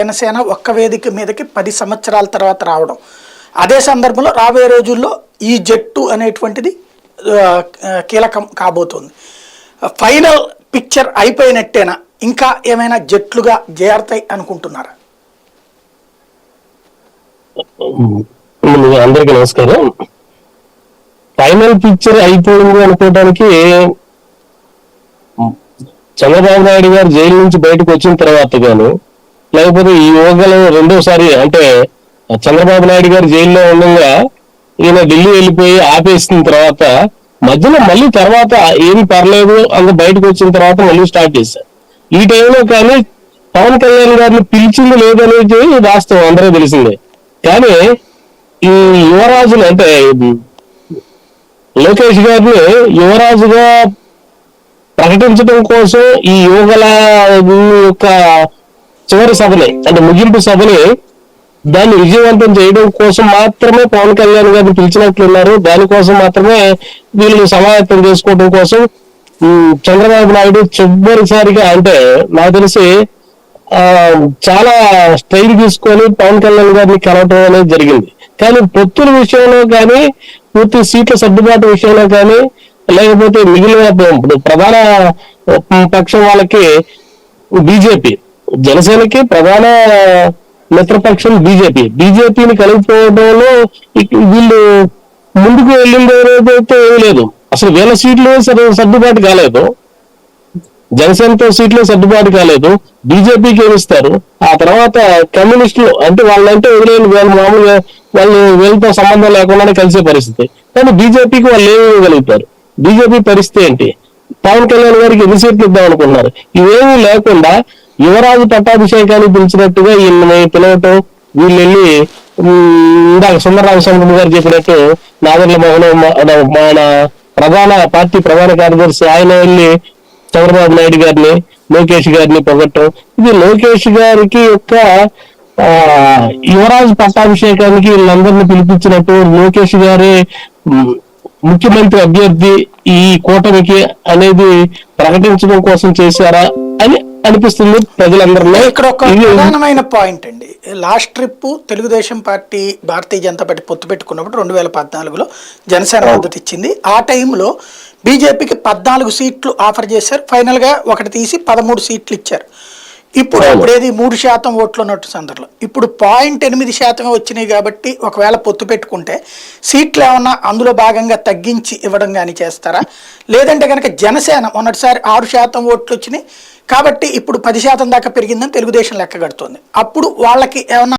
జనసేన ఒక్క వేదిక మీదకి 10 సంవత్సరాల తర్వాత రావడం, అదే సందర్భంలో రాబోయే రోజుల్లో ఈ జట్టు అనేటువంటిది కీలకం కాబోతుంది. ఫైనల్ పిక్చర్ అయిపోయినట్టేనా, ఇంకా ఏమైనా జట్లుగా చేరతాయి అనుకుంటున్నారా? అందరికీ నమస్కారం. ఫైనల్ పిక్చర్ అయిపోయింది అనుకోవడానికి చంద్రబాబు నాయుడు గారు జైలు నుంచి బయటకు వచ్చిన తర్వాత గాను, లేకపోతే ఈ యోగాలో రెండోసారి అంటే చంద్రబాబు నాయుడు గారు జైల్లో ఉండగా ఈయన ఢిల్లీ వెళ్ళిపోయి ఆపేసిన తర్వాత మధ్యలో మళ్ళీ తర్వాత ఏమి పర్లేదు అంత బయటకు వచ్చిన తర్వాత మళ్ళీ స్టార్ట్ చేశారు. ఈ టైంలో కానీ పవన్ కళ్యాణ్ గారిని పిలిచింది లేదనేది వాస్తవం, అందరూ తెలిసిందే. కానీ ఈ యువరాజులు అంటే లోకేష్ గారిని యువరాజుగా ప్రకటించడం కోసం ఈ యువగల యొక్క చివరి సభని అంటే ముగింపు సభని దాన్ని విజయవంతం చేయడం కోసం మాత్రమే పవన్ కళ్యాణ్ గారిని పిలిచినట్లున్నారు. దానికోసం మాత్రమే వీళ్ళు సమాయత్తం చేసుకోవడం కోసం చంద్రబాబు నాయుడు చివరిసారిగా అంటే నాకు తెలిసి చాలా స్ట్రెయిన్ తీసుకొని పవన్ కళ్యాణ్ గారిని కలవటం అనేది జరిగింది. కానీ పొత్తుల విషయంలో కానీ పూర్తి సీట్ల సర్దుబాటు విషయంలో కానీ లేకపోతే మిగిలిన ప్రధాన పక్షం వాళ్ళకి బీజేపీ, జనసేనకి ప్రధాన మిత్రపక్షం బీజేపీని కలిగిపోవడంలో వీళ్ళు ముందుకు వెళ్ళింది ఏదైతే ఏమీ లేదు. అసలు వీళ్ళ సీట్లు సర్దుబాటు కాలేదు, జనసేనతో సీట్లు సర్దుబాటు కాలేదు. బీజేపీకి ఏమిస్తారు? ఆ తర్వాత కమ్యూనిస్టులు అంటే వాళ్ళంటే వదిలేని వాళ్ళు మామూలుగా వాళ్ళు వీళ్ళతో సంబంధం లేకుండానే కలిసే పరిస్థితి. కానీ బీజేపీకి వాళ్ళు ఏమి ఇవ్వగలుగుతారు? బీజేపీ పరిస్థితి ఏంటి? పవన్ కళ్యాణ్ గారికి ఎన్ని సీట్లు ఇద్దాం అనుకున్నారు? ఇవేమీ లేకుండా యువరాజు పట్టాభిషేకాన్ని పిలిచినట్టుగా ఈయన పిలవటం, వీళ్ళు వెళ్ళి ఇందాక సుందరరామస్వామి గారు చెప్పినట్టు నాదెండ్ల మోహన్ మన పార్టీ ప్రధాన కార్యదర్శి ఆయన వెళ్ళి చంద్రబాబు నాయుడు గారిని లోకేష్ గారిని పొగట్టం, ఇది లోకేష్ గారికి యొక్క యువరాజు పట్టాభిషేకానికి వీళ్ళందరినీ పిలిపించినట్టు లోకేష్ గారే ముఖ్యమంత్రి అభ్యర్థి ఈ కూటమికి అనేది ప్రకటించడం కోసం చేశారా అని అనిపిస్తుంది ప్రజలందరిలో. ఇక్కడ ఒక ప్రధానమైన పాయింట్ అండి, last trip Telugu Desam party Bharatiya Janata party పొత్తు పెట్టుకున్నప్పుడు 2014లో జనసేన మద్దతు ఇచ్చింది. ఆ టైంలో బీజేపీకి 14 సీట్లు ఆఫర్ చేశారు, ఫైనల్ గా ఒకటి తీసి 13 సీట్లు ఇచ్చారు. ఇప్పుడు అప్పుడేది 3% ఓట్లు ఉన్నట్టు సందర్భంలో ఇప్పుడు 0.8% వచ్చినాయి. కాబట్టి ఒకవేళ పొత్తు పెట్టుకుంటే సీట్లు ఏమన్నా అందులో భాగంగా తగ్గించి ఇవ్వడం కానీ చేస్తారా? లేదంటే కనుక జనసేన మొన్నటిసారి 6% ఓట్లు వచ్చినాయి కాబట్టి ఇప్పుడు 10% దాకా పెరిగిందని తెలుగుదేశం లెక్క కడుతోంది. అప్పుడు వాళ్ళకి ఏమన్నా